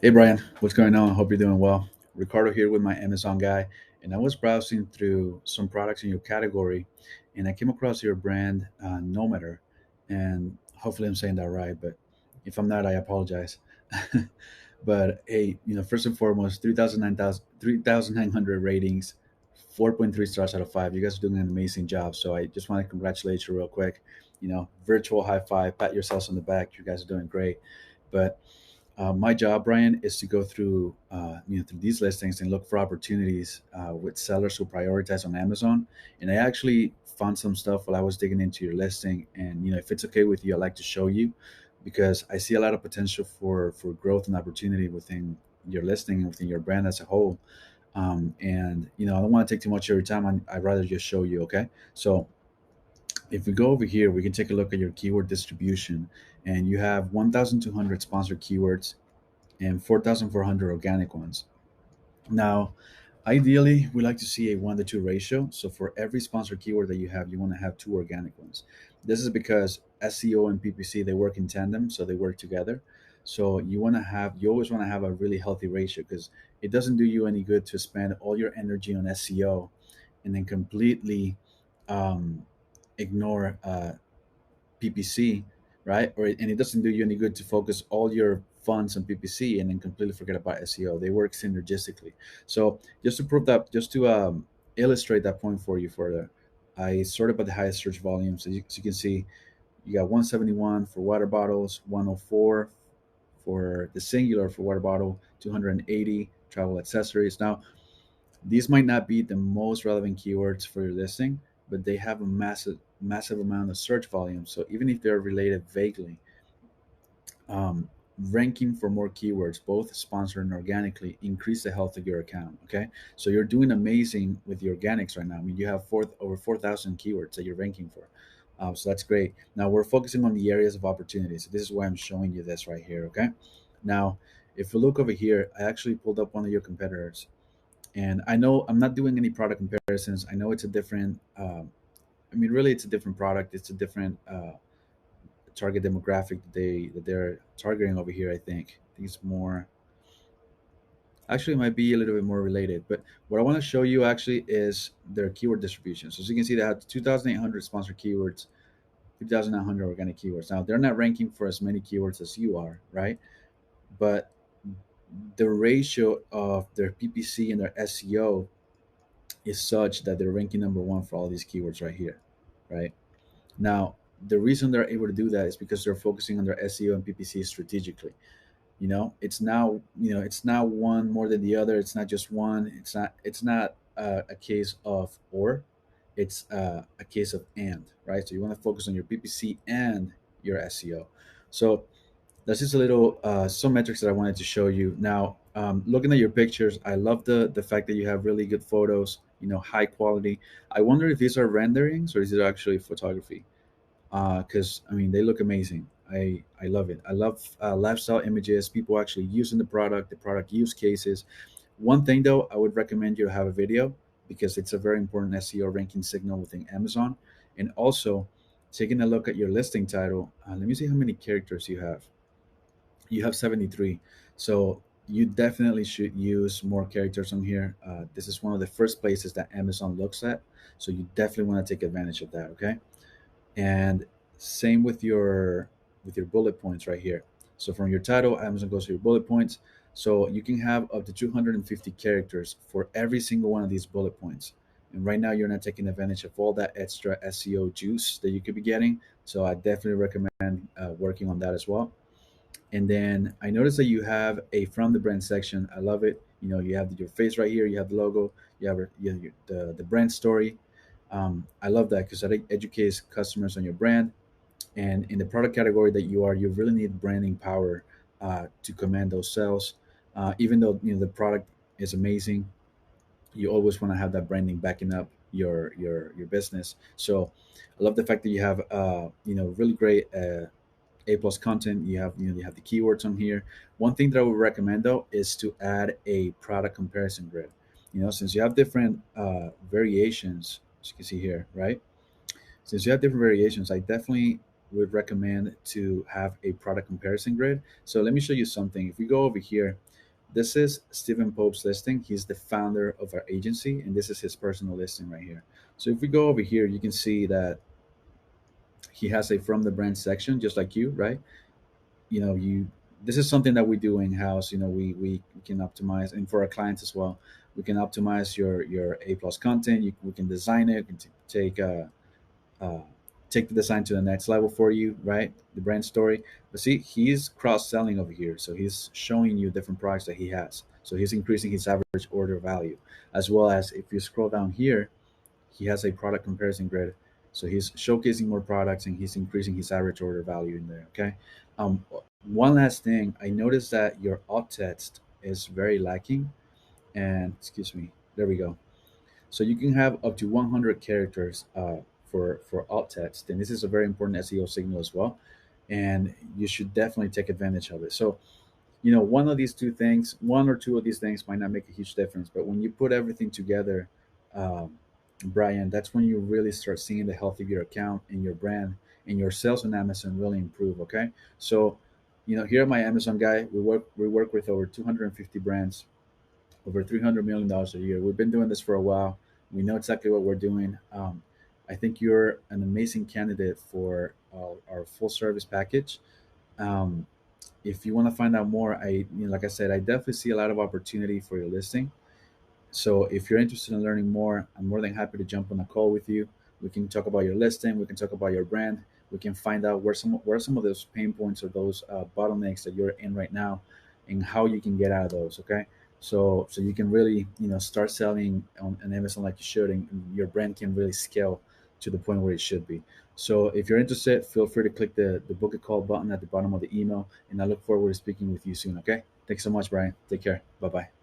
Hey Brian, what's going on? Hope you're doing well. Ricardo here with my Amazon guy, and I was browsing through some products in your category, and I came across your brand, Nomader, and hopefully I'm saying that right, but if I'm not, I apologize. But hey, first and foremost, 3,900 ratings, 4.3 stars out of 5. You guys are doing an amazing job, so I just want to congratulate you real quick. Virtual high five, pat yourselves on the back. You guys are doing great. But my job, Brian, is to go through through these listings and look for opportunities with sellers who prioritize on Amazon. And I actually found some stuff while I was digging into your listing. And if it's okay with you, I'd like to show you because I see a lot of potential for growth and opportunity within your listing and within your brand as a whole. And I don't want to take too much of your time. I'd rather just show you. Okay, so if we go over here, we can take a look at your keyword distribution, and you have 1,200 sponsored keywords and 4,400 organic ones. Now, ideally, we like to see a 1 to 2 ratio. So for every sponsored keyword that you want to have two organic ones. This is because SEO and PPC, they work in tandem, so they work together. So you always want to have a really healthy ratio because it doesn't do you any good to spend all your energy on SEO and then completely um, ignore PPC, right? And it doesn't do you any good to focus all your funds on PPC and then completely forget about SEO. They work synergistically. So just to prove that, just to illustrate that point for you further, I sorted by the highest search volume. So you can see you got 171 for water bottles, 104 for the singular for water bottle, 280 travel accessories. Now, these might not be the most relevant keywords for your listing, but they have a massive amount of search volume. So even if they're related vaguely, um, ranking for more keywords, both sponsored and organically, increase the health of your account. Okay, so you're doing amazing with the organics right now. I mean, you have over 4,000 keywords that you're ranking for. So that's great. Now we're focusing on the areas of opportunity. So this is why I'm showing you this right here. Okay. Now, if we look over here, I actually pulled up one of your competitors, and I know I'm not doing any product comparisons. I know it's a different. I mean, really, it's a different product. It's a different target demographic that they're targeting over here. I think it's more. Actually, it might be a little bit more related. But what I want to show you actually is their keyword distribution. So as you can see, they have 2,800 sponsored keywords, 2,900 organic keywords. Now they're not ranking for as many keywords as you are, right? But the ratio of their PPC and their SEO is such that they're ranking number one for all these keywords right here, right? Now, the reason they're able to do that is because they're focusing on their SEO and PPC strategically. It's now one more than the other. It's not just one. It's not a case of or, it's a case of and, right? So you want to focus on your PPC and your SEO. So that's just a little some metrics that I wanted to show you. Now, looking at your pictures, I love the fact that you have really good photos. High quality. I wonder if these are renderings or is it actually photography? Because I mean, they look amazing. I love it. I love lifestyle images. People actually using the product use cases. One thing though, I would recommend you to have a video because it's a very important SEO ranking signal within Amazon. And also, taking a look at your listing title. Let me see how many characters you have. You have 73. So you definitely should use more characters on here. This is one of the first places that Amazon looks at. So you definitely want to take advantage of that. Okay. And same with your bullet points right here. So from your title, Amazon goes to your bullet points. So you can have up to 250 characters for every single one of these bullet points. And right now, you're not taking advantage of all that extra SEO juice that you could be getting. So I definitely recommend working on that as well. And then I noticed that you have a from the brand section. I love it. You have your face right here. You have the logo. You have the brand story. I love that because that educates customers on your brand. And in the product category that you really need branding power to command those sales. Even though the product is amazing, you always want to have that branding backing up your business. So I love the fact that you have really great A plus content. You have the keywords on here. One thing that I would recommend though is to add a product comparison grid. Since you have different variations, as you can see here, right? Since you have different variations, I definitely would recommend to have a product comparison grid. So let me show you something. If we go over here, this is Stephen Pope's listing. He's the founder of our agency, and this is his personal listing right here. So if we go over here, you can see that he has a from the brand section, just like you, right? You this is something that we do in house. We can optimize, and for our clients as well, we can optimize your A plus content. We can design it. We can uh, take the design to the next level for you, right? The brand story. But see, he's cross selling over here, so he's showing you different products that he has. So he's increasing his average order value, as well as if you scroll down here, he has a product comparison grid. So he's showcasing more products and he's increasing his average order value in there. Okay. Um, One last thing, I noticed that your alt text is very lacking. And excuse me, there we go. So you can have up to 100 characters for alt text, and this is a very important SEO signal as well. And you should definitely take advantage of it. So one of these two things, one or two of these things might not make a huge difference, but when you put everything together, um, Brian, that's when you really start seeing the health of your account and your brand and your sales on Amazon really improve. Okay, so here at my Amazon guy, we work with over 250 brands, over $300 million a year. We've been doing this for a while. We know exactly what we're doing. I think you're an amazing candidate for our full service package. Um, if you want to find out more, like I said, I definitely see a lot of opportunity for your listing. So if you're interested in learning more, I'm more than happy to jump on a call with you. We can talk about your listing. We can talk about your brand. We can find out where some of those pain points or those bottlenecks that you're in right now, and how you can get out of those. Okay, so you can really start selling on Amazon like you should, and your brand can really scale to the point where it should be. So if you're interested, feel free to click the book a call button at the bottom of the email, and I look forward to speaking with you soon. Okay, thanks so much, Brian. Take care. Bye bye.